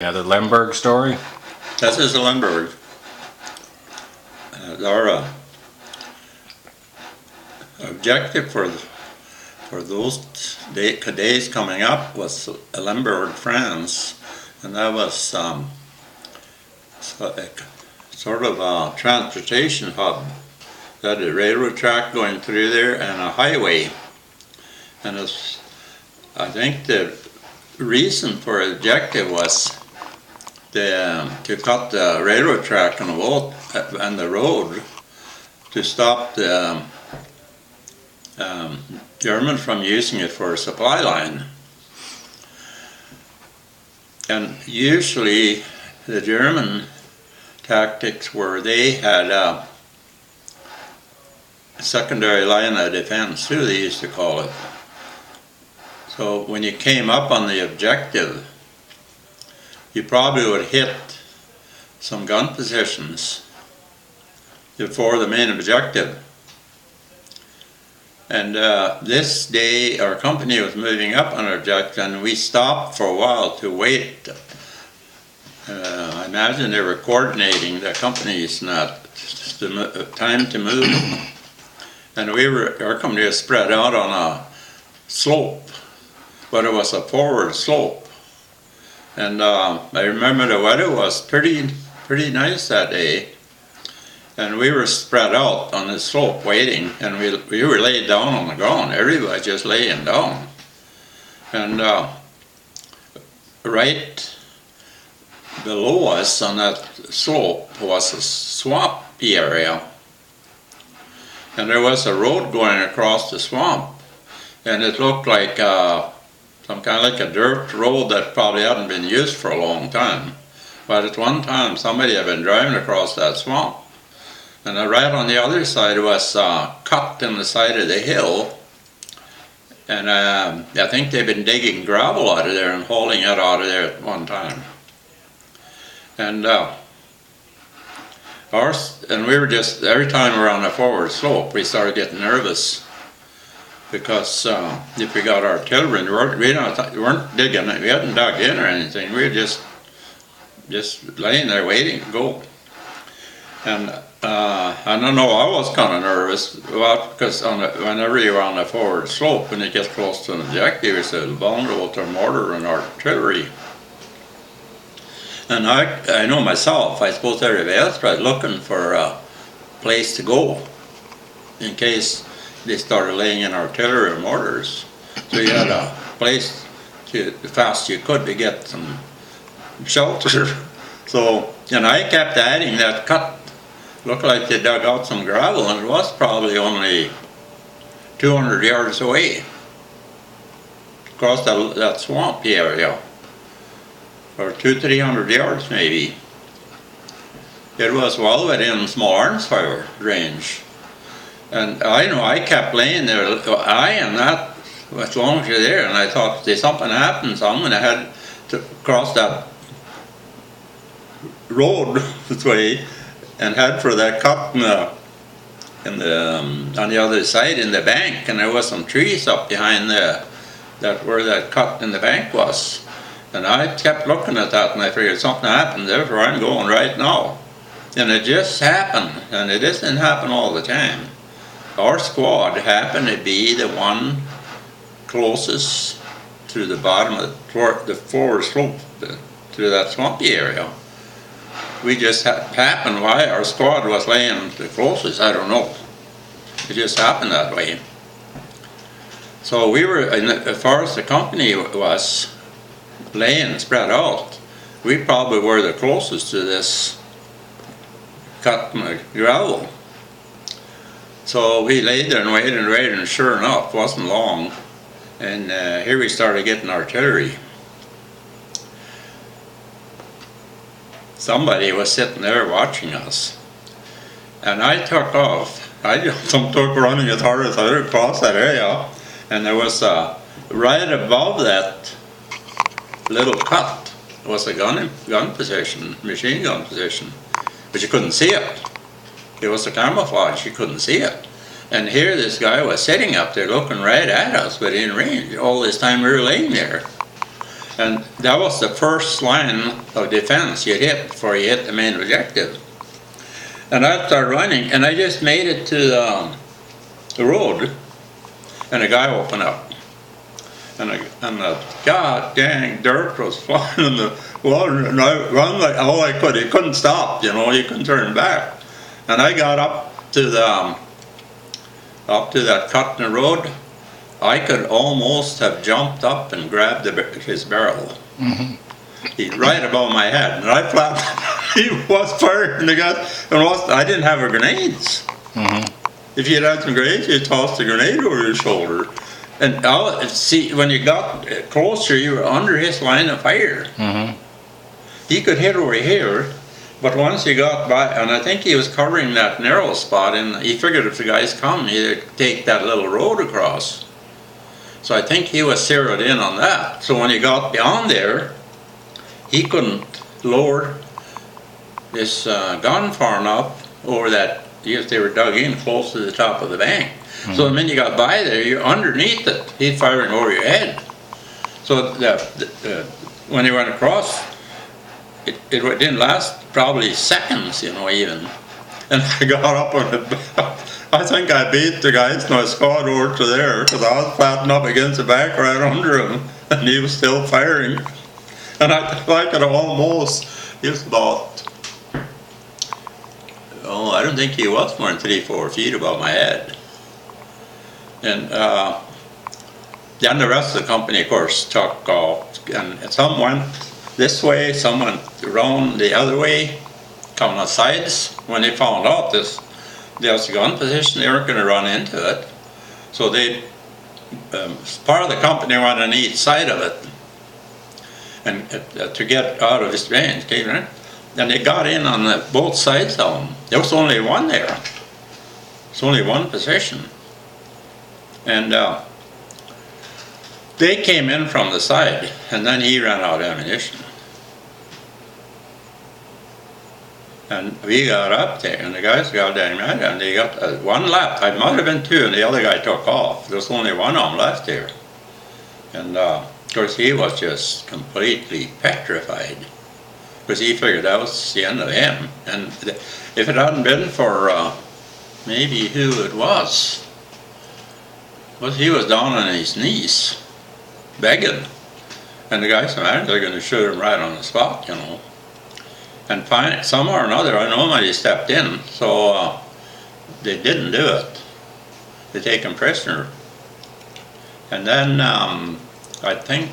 Yeah, the Lemberg story. This is a Lemberg. Our objective for those days coming up was Lemberg, France, and that was sort of a transportation hub. They had a railroad track going through there and a highway, and I think the reason for the objective was to cut the railroad track and the road to stop the German from using it for a supply line. And usually the German tactics were they had a secondary line of defense too, they used to call it. So when you came up on the objective, you probably would hit some gun positions before the main objective. And this day our company was moving up on our objective, and we stopped for a while to wait. I imagine they were coordinating the companies, not the time to move. And our company was spread out on a slope, but it was a forward slope. And I remember the weather was pretty nice that day, and we were spread out on the slope waiting, and we were laid down on the ground. Everybody just laying down, and right below us on that slope was a swampy area, and there was a road going across the swamp, and it looked like some kind of like a dirt road that probably hadn't been used for a long time. But at one time somebody had been driving across that swamp. And right on the other side was cut in the side of the hill. And I think they've been digging gravel out of there and hauling it out of there at one time. And we were just, every time we were on a forward slope, we started getting nervous. Because if we got artillery, we weren't digging, we hadn't dug in or anything, we were just laying there waiting to go. And I don't know, I was kind of nervous, because whenever you're on a forward slope, when you get close to an objective, it's vulnerable to mortar and artillery. And I know myself, I suppose everybody else was looking for a place to go in case they started laying in artillery or mortars. So you had a place as fast as you could to get some shelter. So, and I kept adding that cut. Looked like they dug out some gravel, and it was probably only 200 yards away across that swampy area, or 200-300 yards maybe. It was well within small arms fire range. And I know I kept laying there, eyeing that as long as you're there, and I thought, if something happens, I'm going to head to cross that road this way and head for that cut on the other side in the bank. And there was some trees up behind where that cut in the bank was. And I kept looking at that, and I figured something happened, therefore I'm going right now. And it just happened, and it doesn't happen all the time. Our squad happened to be the one closest to the bottom of the forward slope to that swampy area. We just happened why our squad was laying the closest, I don't know. It just happened that way. So we were, as far as the company was laying spread out, we probably were the closest to this cut gravel. So we laid there and waited, and sure enough, it wasn't long. And here we started getting artillery. Somebody was sitting there watching us. And I took off. I just took running as hard as I could across that area. And there was right above that little cut was a gun position, machine gun position. But you couldn't see it. It was a camouflage, you couldn't see it. And here this guy was sitting up there looking right at us, but in range all this time we were laying there. And that was the first line of defense you hit before you hit the main objective. And I started running, and I just made it to the road, and a guy opened up. And the god dang dirt was flying in the water, and I run like all I could. You couldn't stop, you know, you couldn't turn back. And I got up to that cut in the road. I could almost have jumped up and grabbed his barrel. Mm-hmm. He's right above my head, and I flat. He was firing the gun, and I didn't have a grenades. Mm-hmm. If you had some grenades, you tossed a grenade over your shoulder. And see, when you got closer, you were under his line of fire. Mm-hmm. He could hit over here, but once you got by, and I think he was covering that narrow spot, and he figured if the guys come, he'd take that little road across. So I think he was zeroed in on that. So when he got beyond there, he couldn't lower this gun far enough over that. Yes, they were dug in close to the top of the bank. Mm-hmm. So the minute you got by there, you're underneath it. He's firing over your head. So when he went across, it didn't last probably seconds, you know, even. And I got up on it. I think I beat the guys, and I squad over to there because I was flattened up against the back right under him, and he was still firing. And I could almost, he was about, I don't think he was more than 3-4 feet above my head. And then the rest of the company, of course, took off, and some went this way, some went around the other way, coming on the sides. When they found out this was a gun position, they weren't going to run into it. So they, part of the company went on each side of it, and to get out of his range, and they got in on both sides of him. There was only one there. It's only one position. And they came in from the side, and then he ran out of ammunition. And we got up there, and the guys got down right, and they got one left. I might have been two, and the other guy took off. There was only one of them left there. And of course, he was just completely petrified, because he figured that was the end of him. And if it hadn't been for maybe who it was, he was down on his knees, begging. And the guys said, they're going to shoot him right on the spot, you know. And finally, somehow or another, I know nobody stepped in, so they didn't do it. They take him prisoner. And then I think